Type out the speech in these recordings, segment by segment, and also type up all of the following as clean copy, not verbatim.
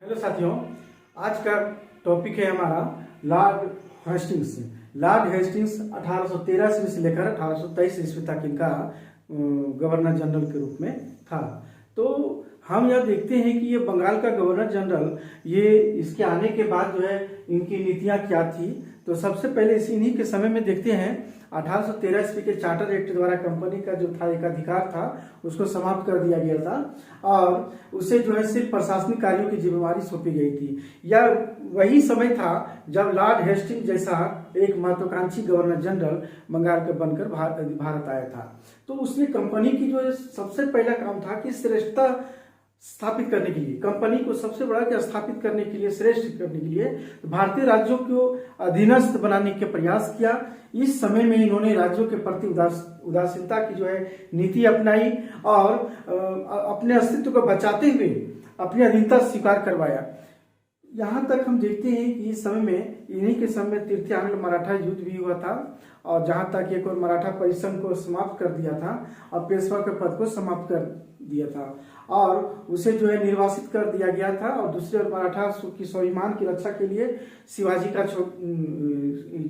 Hello साथियों, आज का टॉपिक है हमारा लॉर्ड हेस्टिंग्स। लॉर्ड हेस्टिंग्स 1813 ईस्वी से लेकर 1823 ईस्वी तक इनका गवर्नर जनरल के रूप में था। तो हम यह देखते हैं कि ये बंगाल का गवर्नर जनरल, ये इसके आने के बाद जो है इनकी नीतियां क्या थी। तो सबसे पहले इन्हीं के समय में देखते हैं 1813 ईस्वी के चार्टर एक्ट द्वारा कंपनी का जो था एक अधिकार था उसको समाप्त कर दिया गया था और उसे जो है सिर्फ प्रशासनिक कार्यों की जिम्मेवारी सौंपी गई थी। यह वही समय था जब लॉर्ड हेस्टिंग्स जैसा एक महत्वाकांक्षी गवर्नर जनरल बंगाल का बनकर भारत आया था। तो उसने कंपनी की जो सबसे पहला काम था कि श्रेष्ठता स्थापित करने के लिए, कंपनी को सबसे बड़ा क्या स्थापित करने के लिए, श्रेष्ठ करने के लिए भारतीय राज्यों को अधीनस्थ बनाने के प्रयास किया। इस समय में इन्होंने राज्यों के प्रति उदासीनता की जो है नीति अपनाई और अपने अस्तित्व को बचाते हुए अपनी अधीनता स्वीकार करवाया। यहाँ तक हम देखते हैं कि इस समय में इन्हीं के समय में तृतीय आंग्ल मराठा युद्ध भी हुआ था और जहाँ तक एक और मराठा परिसंघ को समाप्त कर दिया था और पेशवा के पद को समाप्त कर दिया था और उसे जो है निर्वासित कर दिया गया था। और दूसरी ओर मराठा की स्वाभिमान की रक्षा के लिए शिवाजी का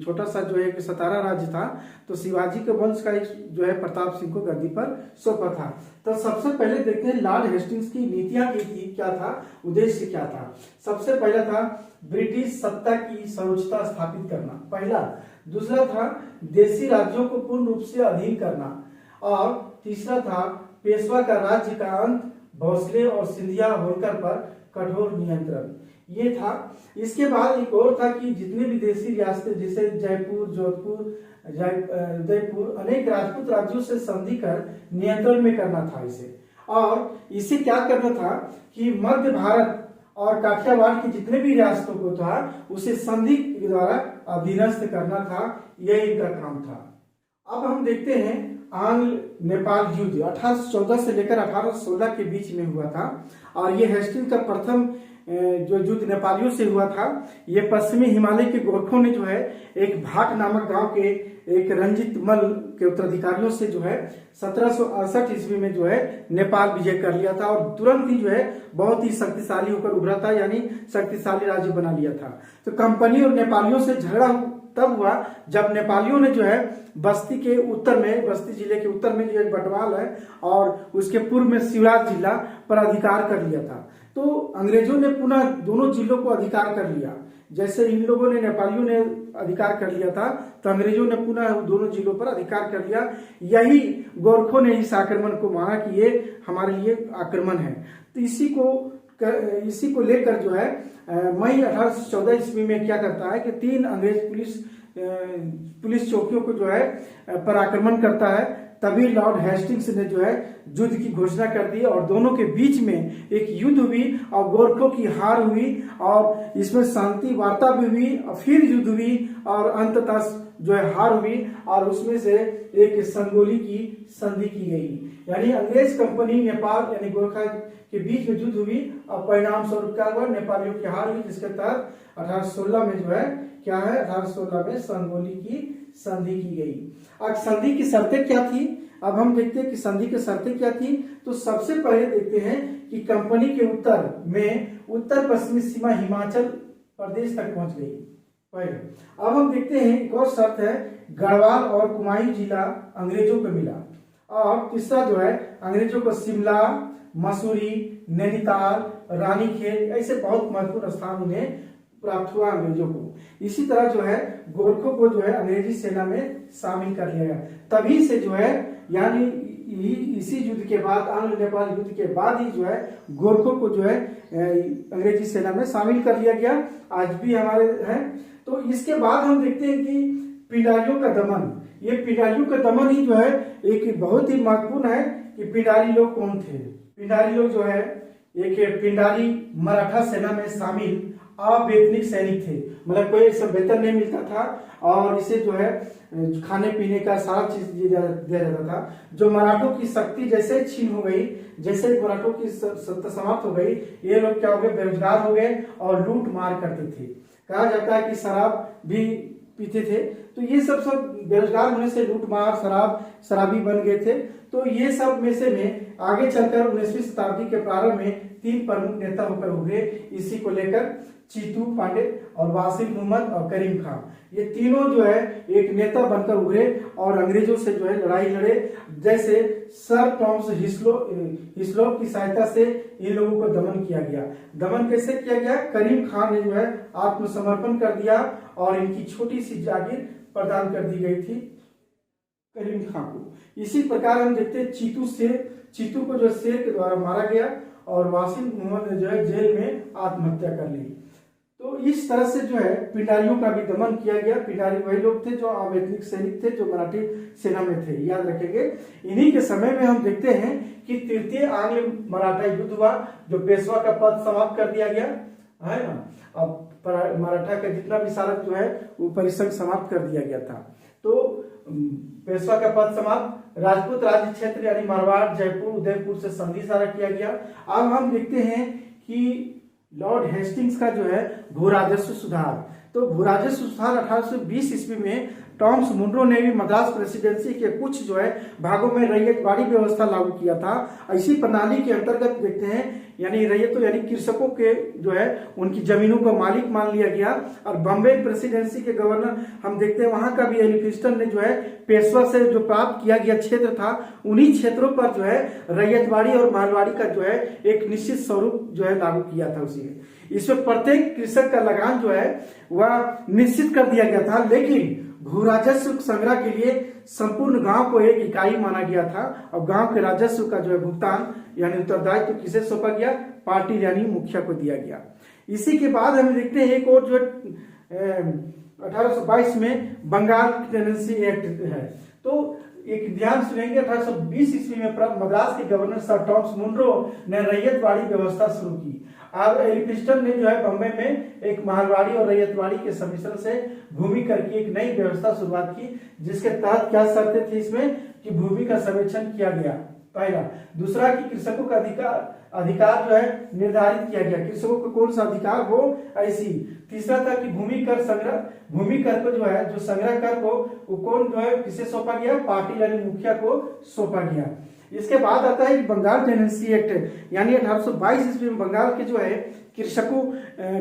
छोटा सा जो है एक सतारा राज्य था, तो शिवाजी के वंश का एक जो है प्रताप सिंह को गद्दी पर सौंपा था। तो सबसे पहले देखते हैं लॉर्ड हेस्टिंग्स की नीतियां क्या था, उद्देश्य क्या था। सबसे पहला था ब्रिटिश सत्ता की सर्वोच्चता स्थापित करना, पहला। दूसरा था देशी राज्यों को पूर्ण रूप से अधीन करना और तीसरा था पेशवा का राज्य का अंत, भोसले और सिंधिया होलकर पर कठोर नियंत्रण, ये था। इसके बाद एक और था कि जितने भी देशी रियासतें जैसे जयपुर, जोधपुर, उदयपुर अनेक राजपूत राज्यों से संधि कर नियंत्रण में करना था इसे। और इसे क्या करना था कि मध्य भारत और काठियावाड़ की जितने भी रियासतों को था उसे संधि के द्वारा अधीनस्थ करना था, यह इनका काम था। अब हम देखते हैं आंग्ल नेपाल युद्ध 1814 से लेकर 1816 के बीच में हुआ था और ये हेस्टिंग्स का प्रथम जो युद्ध नेपालियों से हुआ था। ये पश्चिमी हिमालय के गोरखों ने जो है एक भाट नामक गांव के एक रंजित मल के उत्तराधिकारियों से जो है 1768 ईस्वी में जो है नेपाल विजय कर लिया था और तुरंत ही जो है बहुत ही शक्तिशाली होकर उभरा था, यानी शक्तिशाली राज्य बना लिया था। तो कंपनी और नेपालियों से झगड़ा तब हुआ जब नेपालियों ने जो है बस्ती के उत्तर में, बस्ती जिले के उत्तर में जो एक बटवाल है और उसके पूर्व में शिवराज जिला पर अधिकार कर लिया था। तो अंग्रेजों ने पुनः दोनों जिलों को अधिकार कर लिया। जैसे इन लोगों ने, नेपालियों ने अधिकार कर लिया था तो अंग्रेजों ने पुनः दोनों जिलों पर अधिकार कर लिया। यही गोरखों ने इस आक्रमण को माना कि ये हमारे लिए आक्रमण है। तो इसी को लेकर जो है मई 1814 ईस्वी में क्या करता है कि 3 अंग्रेज पुलिस चौकियों को जो है पर आक्रमण करता है। तभी लॉर्ड हेस्टिंग्स ने जो है युद्ध की घोषणा कर दी और दोनों के बीच में एक युद्ध हुई और गोरखों की हार हुई और इसमें शांति वार्ता भी हुई और फिर युद्ध हुई और अंततः जो है हार हुई और उसमें से एक संगोली की संधि की गई। यानी अंग्रेज कंपनी नेपाल यानी गोरखा के बीच में युद्ध हुई और परिणाम स्वरूप क्या हुआ, नेपालियों की हार हुई, जिसके तहत 1816 में जो है क्या है, 1816 में संगोली की संधि की गई। अब संधि की शर्तें क्या थी, अब हम देखते हैं कि संधि की शर्तें क्या थी। तो सबसे पहले देखते हैं कि कंपनी के उत्तर में उत्तर पश्चिमी सीमा हिमाचल प्रदेश तक पहुंच गई पहले। अब हम देखते हैं एक और शर्त है, गढ़वाल और कुमाऊं जिला अंग्रेजों को मिला और तीसरा जो है अंग्रेजों को शिमला, मसूरी, नैनीताल, रानीखेत ऐसे बहुत महत्वपूर्ण स्थान उन्हें प्राप्त हुआ अंग्रेजों को। इसी तरह जो है गोरखों को जो है अंग्रेजी सेना में शामिल कर लिया गया। तभी से जो है यानी इसी युद्ध के बाद, आंग्ल नेपाल युद्ध के बाद ही जो है गोरखों को जो है अंग्रेजी सेना में शामिल कर लिया गया, आज भी हमारे हैं। तो इसके बाद हम देखते हैं कि पिंडारियों का दमन, ये पिंडारियों का दमन ही जो है एक बहुत ही महत्वपूर्ण है कि पिंडारी लोग कौन थे। पिंडारी लोग जो है एक पिंडारी मराठा सेना में शामिल अवैतनिक सैनिक थे, मतलब कोई ऐसा वेतन नहीं मिलता था और इसे जो है खाने पीने का सारा चीज दिया जाता था। जो मराठों की शक्ति जैसे छीन हो गई, जैसे मराठों की सत्ता समाप्त हो गई, ये लोग क्या हो गए, बेरोजगार हो गए और लूट मार करते थे। कहा जाता है कि शराब भी पीते थे। तो ये सब बेरोजगार होने से लूट मार शराबी बन गए थे। तो ये सब में से आगे चलकर 19वीं शताब्दी के प्रारंभ में तीन प्रमुख नेता होकर उभरे। इसी को लेकर चीतू पांडे और वासिम मोहम्मद और करीम खान, ये तीनों जो है एक नेता बनकर उभरे और अंग्रेजों से जो है लड़ाई लड़े। जैसे सर टॉमस हिस्लो की सहायता से इन लोगों को दमन किया गया। दमन कैसे किया गया? करीम खान ने जो है आत्मसमर्पण कर दिया और इनकी छोटी सी जागीर प्रदान कर दी गई थी करीम खान को। इसी प्रकार हम देखते हैं चीतू को जो शेर के द्वारा मारा गया और वासिम मोहम्मद ने जो है जेल में आत्महत्या कर ली। तो इस तरह से जो है पिंडारियों का भी दमन किया गया। पिंडारी वही लोग थे जो अवैतनिक सैनिक थे, जो मराठी सेना में थे, याद रखेंगे। इन्हीं के समय में हम देखते हैं कि तृतीय आंग्ल मराठा युद्ध हुआ, जो पेशवा का पद समाप्त कर दिया गया है ना। अब मराठा का जितना भी सारा जो है वो परिसंघ समाप्त कर दिया गया था। तो पेशवा का पद समाप्त, राजपूत राज्य क्षेत्र यानी मारवाड़, जयपुर, उदयपुर से संधि सारा किया गया। अब हम देखते हैं कि लॉर्ड हेस्टिंग्स का जो है भू राजस्व सुधार। तो भू राजस्व सुधार 1820 ईस्वी में टॉमस मुनरो ने भी मद्रास प्रेसिडेंसी के कुछ जो है भागों में रैयतवाड़ी व्यवस्था लागू किया था। इसी प्रणाली के अंतर्गत देखते हैं यानी रैयत यानी कृषकों के जो है उनकी जमीनों को मालिक मान लिया गया। और बम्बई प्रेसिडेंसी के गवर्नर हम देखते हैं वहां का भी एलिफिस्टन ने जो है पेशवा से जो प्राप्त किया गया क्षेत्र था उन्हीं क्षेत्रों पर जो है रैयतवाड़ी और मालवाड़ी का जो है एक निश्चित स्वरूप जो है लागू किया था उसी में। इसमें प्रत्येक कृषक का लगान जो है वह निश्चित कर दिया गया था, लेकिन भू राजस्व संग्रह के लिए संपूर्ण गांव को एक इकाई माना गया था और गांव के राजस्व का जो है भुगतान यानी उत्तरदायित्व किसे सौंपा गया? पार्टी यानी मुखिया को दिया गया। इसी के बाद हम देखते हैं एक और जो 1822 में बंगाल टेनेंसी एक्ट है। तो एक ध्यान सुनेंगे, 1820 ईस्वी में मद्रास के गवर्नर सर टॉमस मुनरो ने रैयतवाड़ी व्यवस्था शुरू की। अब एलिफिस्टन ने जो है बम्बई में एक मारवाड़ी और रैयतवाड़ी के सम्मिश्रण से भूमि कर की एक नई व्यवस्था शुरुआत की, जिसके तहत क्या शर्तें थी इसमें कि भूमि का सर्वेक्षण किया गया पहला। दूसरा कि कृषकों का अधिकार जो है निर्धारित किया गया, कृषकों को कौन सा अधिकार हो ऐसी। तीसरा था कि भूमि कर को जो है जो संग्रह कर को वो कौन जो है किसे सौंपा गया? पार्टी यानी मुखिया को सौंपा गया। इसके बाद आता है बंगाल टेनेंसी एक्ट, यानी 1822 ईस्वी में बंगाल के जो है कृषकों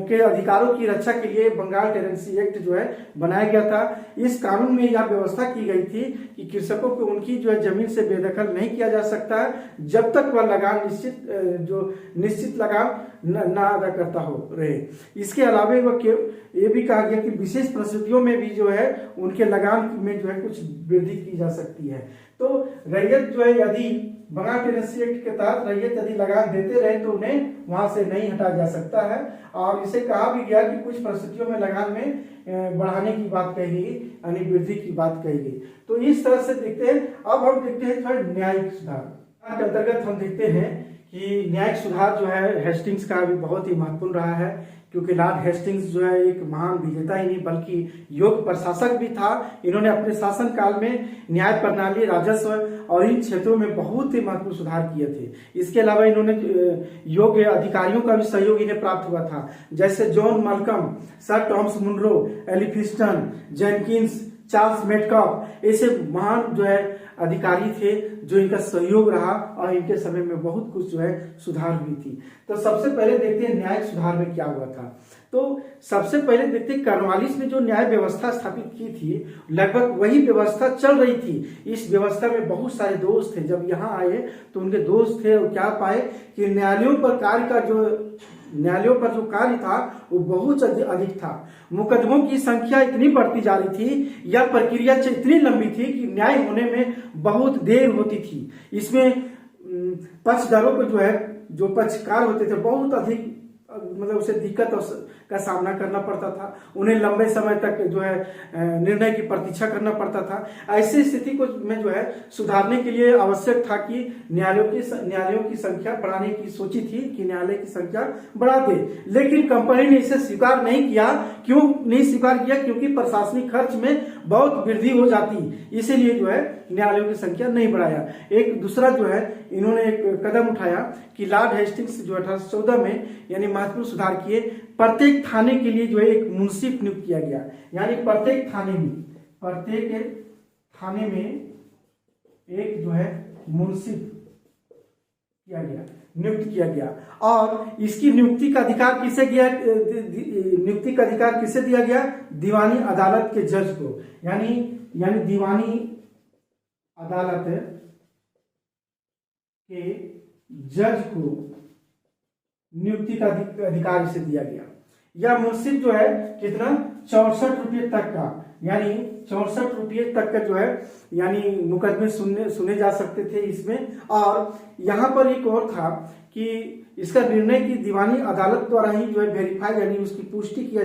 के अधिकारों की रक्षा के लिए बंगाल टेनेंसी एक्ट जो है बनाया गया था। इस कानून में यह व्यवस्था की गई थी कि कृषकों को उनकी जो है जमीन से बेदखल नहीं किया जा सकता है जब तक वह लगान निश्चित लगान न अदा करता हो रहे। इसके अलावा ये भी कहा गया कि विशेष परिस्थितियों में भी जो है उनके लगान में जो है कुछ वृद्धि की जा सकती है। तो रैयत जो है यदि बंगाल टेनेंसी एक्ट के तहत रैयत यदि लगान देते रहे तो उन्हें वहां से नहीं हटा जा सकता है। और इसे कहा भी गया कि कुछ परिस्थितियों में लगान में बढ़ाने की बात कही गई यानी वृद्धि की बात कही गई। तो इस तरह से देखते हैं। अब हम देखते हैं थोड़ा न्यायिक सुधार के अंतर्गत हम देखते हैं कि न्यायिक सुधार जो है हेस्टिंग्स का भी बहुत ही महत्वपूर्ण रहा है, क्योंकि लॉर्ड हेस्टिंग्स जो है एक महान विजेता ही नहीं बल्कि योग्य प्रशासक भी था। इन्होंने अपने शासन काल में न्याय प्रणाली, राजस्व और इन क्षेत्रों में बहुत ही महत्वपूर्ण सुधार किए थे। इसके अलावा इन्होंने योग्य अधिकारियों का भी सहयोग इन्हें प्राप्त हुआ था, जैसे John Malcolm, Sir Thomas Munro, Elphinstone, Jenkins, Charles Metcalfe, ऐसे महान जो है अधिकारी थे जो इनका सहयोग रहा और इनके समय में बहुत कुछ जो है सुधार हुई थी। तो सबसे पहले देखते हैं न्यायिक सुधार में क्या हुआ था। तो सबसे पहले देखते हैं कॉर्नवालिस ने जो न्याय व्यवस्था स्थापित की थी लगभग वही व्यवस्था चल रही थी। इस व्यवस्था में बहुत सारे दोष थे। जब यहाँ आए तो उनके दोष थे और क्या पाए कि न्यायालयों पर जो कार्य था वो बहुत अधिक था। मुकदमों की संख्या इतनी बढ़ती जा रही थी, यह प्रक्रिया इतनी लंबी थी कि न्याय होने में बहुत देर होती थी। इसमें पक्षकारों को जो है जो पक्षकार होते थे बहुत अधिक मतलब उसे दिक्कत का सामना करना पड़ता था। उन्हें लंबे समय तक जो है निर्णय की प्रतीक्षा करना पड़ता था। ऐसी स्थिति को में जो है सुधारने के लिए आवश्यक था कि न्यायालयों की संख्या बढ़ाने की सोची थी कि न्यायालय की संख्या बढ़ा दे, लेकिन कंपनी ने इसे स्वीकार नहीं किया। क्यों नहीं स्वीकार किया? क्योंकि प्रशासनिक खर्च में बहुत वृद्धि हो जाती, इसीलिए जो है न्यायालयों की संख्या नहीं बढ़ाया। एक दूसरा जो है इन्होंने एक कदम उठाया कि लॉर्ड हेस्टिंग्स जो 1814 में यानी महत्वपूर्ण सुधार किए। प्रत्येक थाने के लिए जो है एक मुंसिफ नियुक्त किया गया, यानी प्रत्येक थाने में एक जो है मुंसिफ किया गया, नियुक्त किया गया। और इसकी नियुक्ति का अधिकार किसे किया, नियुक्ति का अधिकार किसे दिया गया? दीवानी अदालत के जज को, यानी दीवानी अदालत के जज को नियुक्ति का अधिकार इसे दिया गया। यह मुंसिफ जो है कितना, 64 रुपये तक का, यानी 64 रुपये तक का जो है यानी मुकदमे सुने जा सकते थे इसमें। और यहाँ पर एक और था कि इसका निर्णय की दीवानी अदालत द्वारा ही जो है वेरीफाई, यानी उसकी पुष्टि किया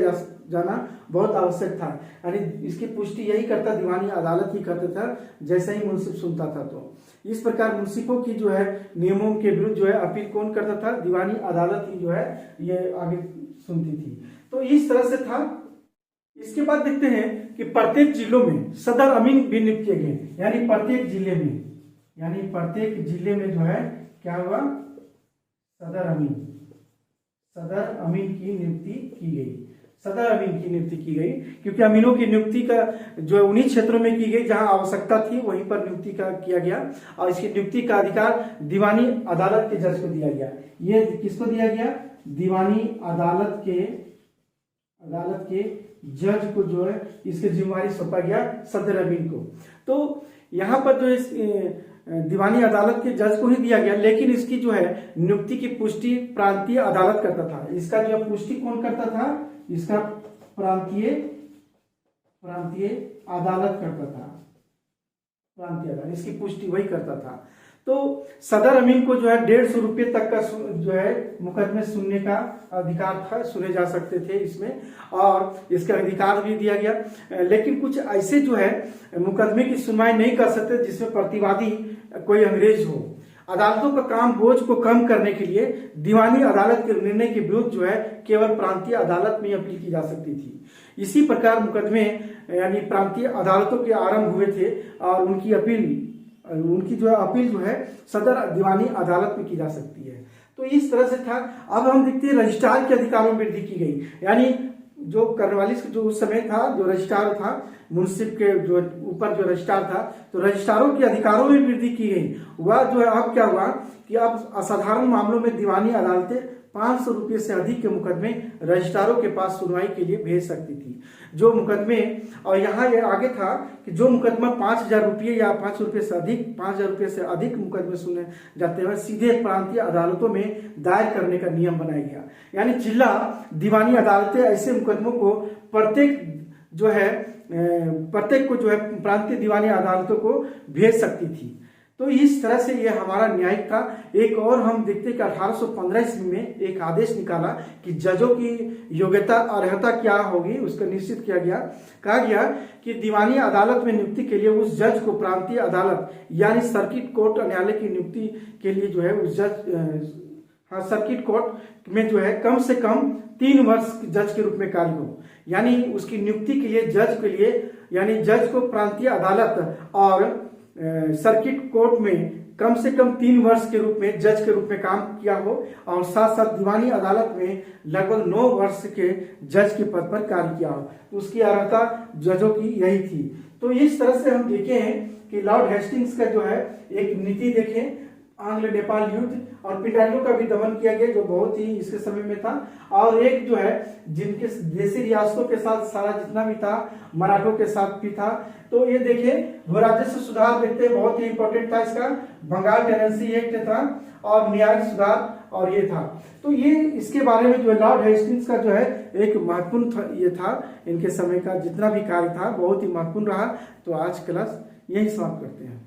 जाना बहुत आवश्यक था। यानी इसकी पुष्टि यही करता, दीवानी अदालत ही करता था, जैसे ही मुंसिफ सुनता था। तो इस प्रकार मुंसिफों की जो है नियमों के विरुद्ध जो है अपील कौन करता था? दीवानी अदालत ही जो है ये आगे सुनती थी। तो इस तरह से था। इसके बाद देखते हैं कि प्रत्येक जिलों में सदर अमीन भी नियुक्त किए गए, यानी प्रत्येक जिले में जो है क्या हुआ, सदर अमीन की नियुक्ति की गई। सदर अमीन की नियुक्ति की गई क्योंकि अमीनों की नियुक्ति का जो है उन्हीं क्षेत्रों में की गई जहां आवश्यकता थी, वहीं पर नियुक्ति का किया गया। और इसकी नियुक्ति का अधिकार दीवानी अदालत के जज को दिया गया। ये किसको दिया गया? दीवानी अदालत के जज को जो है इसकी जिम्मेवारी सौंपा गया, सदर अमीन को। तो यहाँ पर जो इस दीवानी अदालत के जज को ही दिया गया, लेकिन इसकी जो है नियुक्ति की पुष्टि प्रांतीय अदालत करता था। इसका जो पुष्टि कौन करता था? इसका प्रांतीय अदालत करता था। प्रांतीय अदालत इसकी पुष्टि वही करता था। तो सदर अमीन को जो है 150 रुपये तक का जो है मुकदमे सुनने का अधिकार था, सुने जा सकते थे इसमें, और इसका अधिकार भी दिया गया। लेकिन कुछ ऐसे जो है मुकदमे की सुनवाई नहीं कर सकते जिसमें प्रतिवादी कोई अंग्रेज हो। अदालतों का काम बोझ को कम करने के लिए दीवानी अदालत के निर्णय के विरुद्ध जो है केवल प्रांतीय अदालत में अपील की जा सकती थी। इसी प्रकार मुकदमे यानी प्रांतीय अदालतों के आरंभ हुए थे और उनकी जो अपील जो है सदर दीवानी अदालत में की जा सकती है। तो इस तरह से था। अब हम देखते हैं रजिस्ट्रार के अधिकारों में वृद्धि की गई, यानी जो कर्नवालिस जो उस समय था, जो रजिस्ट्रार था, मुंसिफ के जो ऊपर जो रजिस्ट्रार था, तो रजिस्ट्रारों के अधिकारों में वृद्धि की गई। वह जो है अब क्या हुआ कि अब असाधारण मामलों में दीवानी अदालतें 500 रुपये से अधिक के मुकदमे रजिस्ट्रारों के पास सुनवाई के लिए भेज सकती थी। जो मुकदमे, और यहाँ ये आगे था कि जो मुकदमा 5000 रुपये या 500 रुपये से अधिक, 5000 रुपये से अधिक मुकदमे सुने जाते हैं सीधे प्रांतीय अदालतों में दायर करने का नियम बनाया गया। यानी जिला दीवानी अदालतें ऐसे मुकदमों को प्रत्येक को जो है प्रांतीय दीवानी अदालतों को भेज सकती थी। तो इस तरह से ये हमारा न्यायिक था। एक और हम देखते हैं कि 1815 ईस्वी में एक आदेश निकाला कि जजों की योग्यता अर्हता क्या होगी, उसका निश्चित किया गया। कहा गया कि दीवानी अदालत में नियुक्ति के लिए उस जज को प्रांतीय अदालत यानी सर्किट कोर्ट न्यायालय की नियुक्ति के लिए जो है उस सर्किट कोर्ट में जो है कम से कम 3 वर्ष जज के रूप में कार्य हो। यानी उसकी नियुक्ति के लिए जज को प्रांतीय अदालत और सर्किट कोर्ट में कम से कम 3 वर्ष के रूप में जज के रूप में काम किया हो, और साथ साथ दीवानी अदालत में लगभग 9 वर्ष के जज के पद पर कार्य किया हो। तो उसकी अर्हता जजों की यही थी। तो इस तरह से हम देखे हैं कि लॉर्ड हेस्टिंग्स का जो है एक नीति देखें, आंग्ल नेपाल युद्ध और पिटारियों का भी दमन किया गया जो बहुत ही इसके समय में था। और एक जो है जिनके देशी रियासतों के साथ सारा जितना भी था, मराठों के साथ भी था। तो ये देखिए राजस्व सुधार देखते हैं, बहुत ही इंपॉर्टेंट था इसका। बंगाल टेनेंसी एक्ट था और न्यायिक सुधार, और ये था। तो ये इसके बारे में जो है लॉर्ड हेस्टिंग्स का जो है एक महत्वपूर्ण ये था, इनके समय का जितना भी कार्य था बहुत ही महत्वपूर्ण रहा। तो आज क्लास यही समाप्त करते हैं।